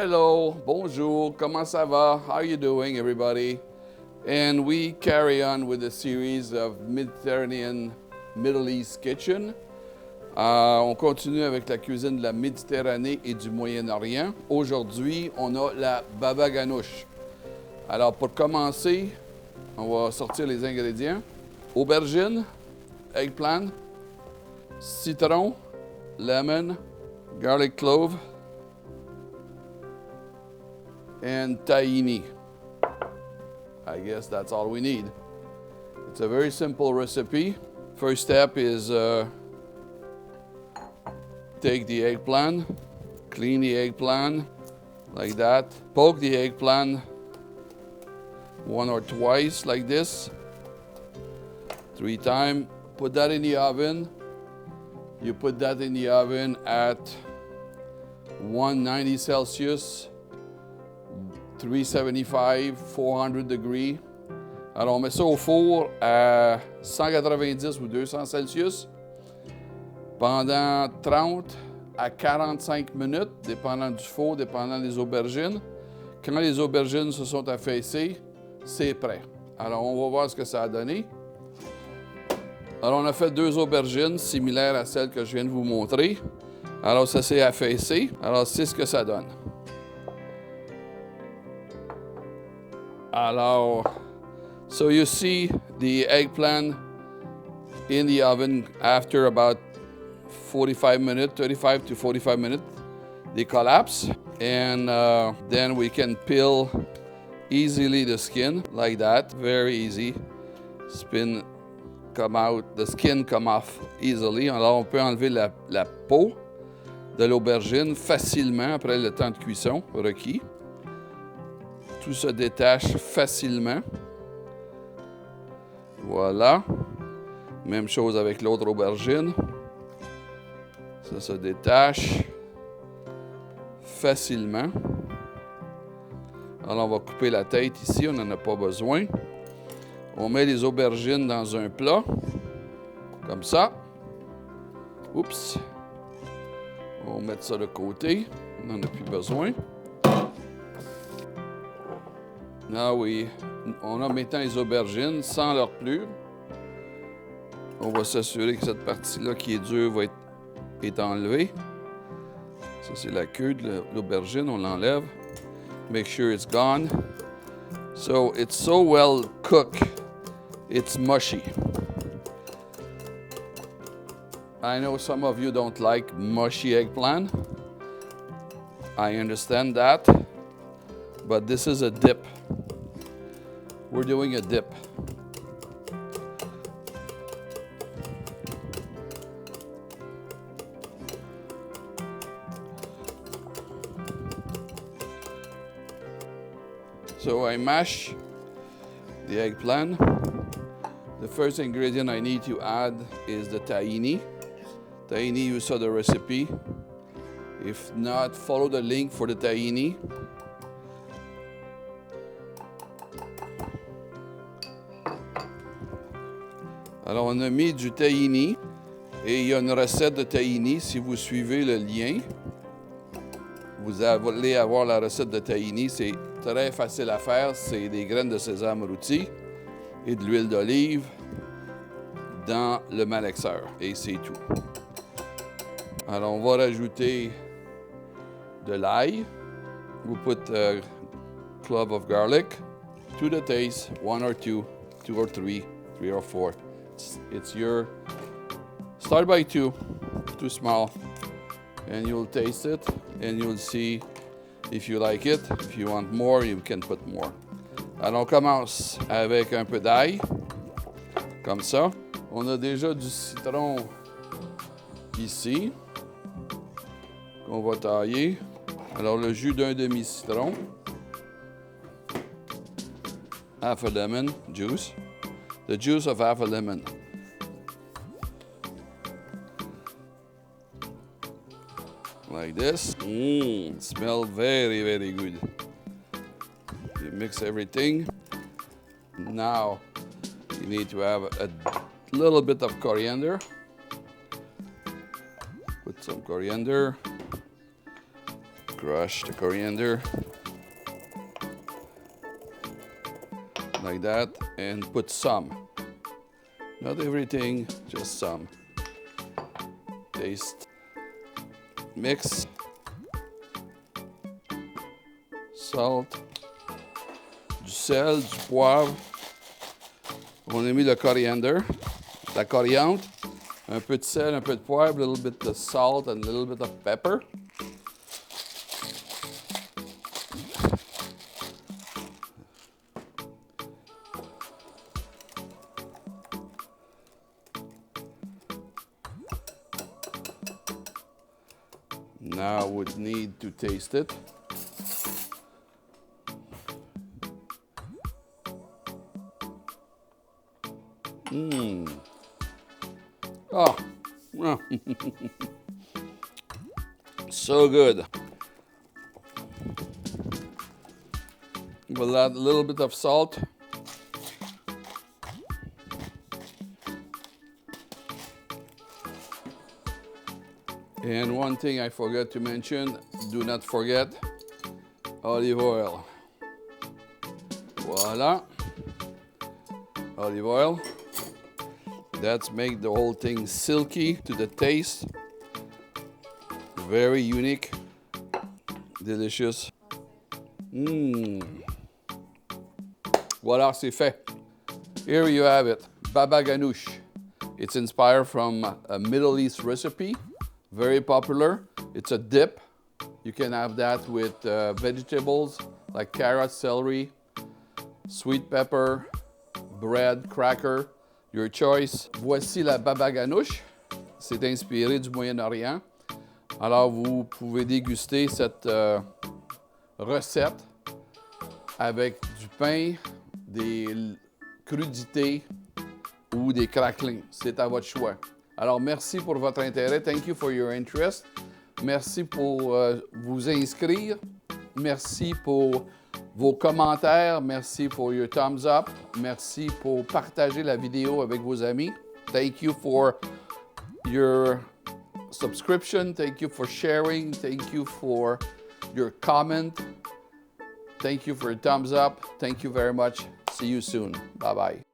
Hello, bonjour, comment ça va? How are you doing, everybody? And we carry on with a series of Mediterranean Middle East kitchen. On continue avec la cuisine de la Méditerranée et du Moyen-Orient. Aujourd'hui, on a la baba ganoush. Alors, pour commencer, on va sortir les ingrédients. Aubergine, eggplant, citron, lemon, garlic clove, and tahini. I guess that's all we need. It's a very simple recipe. First step is take the eggplant, clean the eggplant like that. Poke the eggplant one or twice like this. 3 times. Put that in the oven. You put that in the oven at 190 Celsius, 375, 400 degrés. Alors, on met ça au four à 190 ou 200 Celsius pendant 30 à 45 minutes, dépendant du four, dépendant des aubergines. Quand les aubergines se sont affaissées, c'est prêt. Alors, on va voir ce que ça a donné. Alors, on a fait 2 aubergines similaires à celles que je viens de vous montrer. Alors, ça s'est affaissé. Alors, c'est ce que ça donne. Alors, so you see the eggplant in the oven after about 45 minutes, 35 to 45 minutes, they collapse. And then we can peel easily the skin like that, very easy. Spin come out, the skin come off easily. Alors, on peut enlever la peau de l'aubergine facilement après le temps de cuisson requis. Tout se détache facilement. Voilà. Même chose avec l'autre aubergine. Ça se détache facilement. Alors, on va couper la tête ici, on n'en a pas besoin. On met les aubergines dans un plat, comme ça. Oups. On va mettre ça de côté, on n'en a plus besoin. Là, oui, on a maintenant les aubergines sans leur pelure. On va s'assurer que cette partie-là qui est dure est enlevée. Ça, c'est la queue de l'aubergine, on l'enlève. Make sure it's gone. So, it's so well cooked, it's mushy. I know some of you don't like mushy eggplant. I understand that. But this is a dip. We're doing a dip. So I mash the eggplant. The first ingredient I need to add is the tahini. Tahini, you saw the recipe. If not, follow the link for the tahini. Alors, on a mis du tahini et il y a une recette de tahini. Si vous suivez le lien, vous allez avoir la recette de tahini. C'est très facile à faire. C'est des graines de sésame rôties et de l'huile d'olive dans le malaxeur. Et c'est tout. Alors, on va rajouter de l'ail. We put a clove of garlic to the taste, 1 or 2, 2 or 3, 3 or 4. It's your, start by 2 small, and you'll taste it, and you'll see if you like it. If you want more, you can put more. Alors, on commence avec un peu d'ail, comme ça. On a déjà du citron ici, qu'on va tailler. Alors, le jus d'un demi-citron. Half a lemon juice. The juice of half a lemon. Like this. Smell very, very good. You mix everything. Now, you need to have a little bit of coriander. Put some coriander. Crush the coriander. Like that, and put some. Not everything, just some. Taste. Mix. Salt. Du sel, du poivre. On a mis le coriander, la coriandre. Un peu de sel, un peu de poivre, a little bit of salt, and a little bit of pepper. Now we need to taste it. Oh, so good. We'll add a little bit of salt. And one thing I forgot to mention, do not forget olive oil. Voila. Olive oil. That's make the whole thing silky to the taste. Very unique. Delicious. Voilà, c'est fait. Here you have it. Baba Ganoush. It's inspired from a Middle East recipe. Very popular. It's a dip. You can have that with vegetables like carrots, celery, sweet pepper, bread, cracker, your choice. Voici la baba ganoush. C'est inspiré du Moyen-Orient. Alors, vous pouvez déguster cette recette avec du pain, des crudités ou des craquelins. C'est à votre choix. Alors, merci pour votre intérêt. Thank you for your interest. Merci pour vous inscrire. Merci pour vos commentaires. Merci pour your thumbs up. Merci pour partager la vidéo avec vos amis. Thank you for your subscription. Thank you for sharing. Thank you for your comment. Thank you for your thumbs up. Thank you very much. See you soon. Bye-bye.